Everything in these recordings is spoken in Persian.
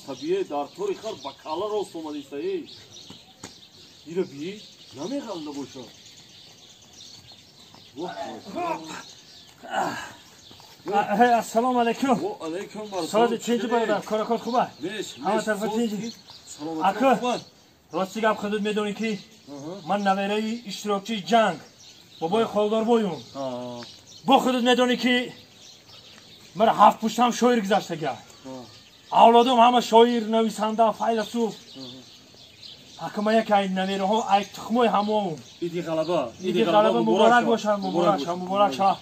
طبیعه در طور خر با کالا راست اومدی سایی ایره بی نمیخنده باشه السلام علیکم و علیکم ساده چینجی برادر کار خوبه همه طرف چینجی اکو راستی گپ خودت میدونی که من نویره اشتراکچی جنگ بابای خالدار بویم با خودت میدونی که مرا 7 پشتم شاعر گذاشته کرد اولادم همه شاعر نویسنده فیلسوف حکم یک این نویره ها ای تخمای همون ایدی غلبه مبارک باشن مبارک شاه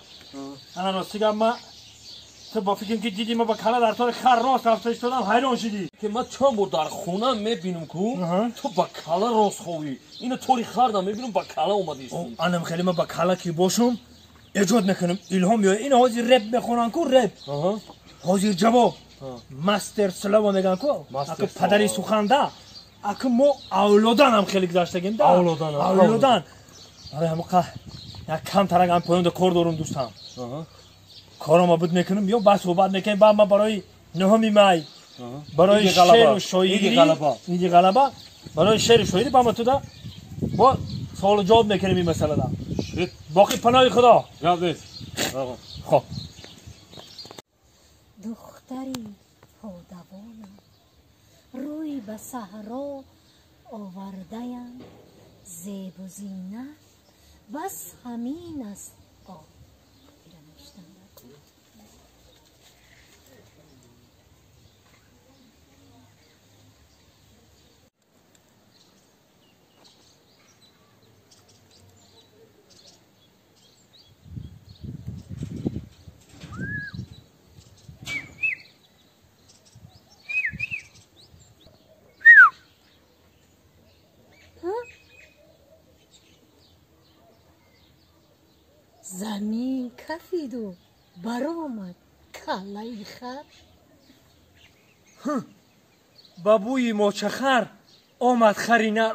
انا راستی گپ من تو با فکرم که دیدی ما با کلا در طور خر راست رفته ایستادم حیران شدی که من چند بار در خونه میبینم که تو با کلا راست خوبی اینو طوری خر نمیبینم با کلا اومدی انم خیلی من با کلا کی باشم ایجاد میکنم الهام میاد این حاضر رپ میخونن کو رپ حاضر جواب مستر سلام میگن کو اگه پدری سخنده اگه ما اولادان هم خیلی گذاشتگیم ده اولادان برای همه یک کم ترک هم پایان کار دارم دوستم کارم بود میکنم یا بس صحبت میکنم بعد من برای نهمی مای برای شعر و شاعری ایدی غلبه برای شعر و شاعری با تو ده با سوال جواب میکنیم این مسئله ده باقی پناه خدا خب دختری پادوانم روی به صحرا آورده‌ام زیب و زینت بس همین است زمین کفید و برآمد کلای خر بابوی موچه خر آمد خرینر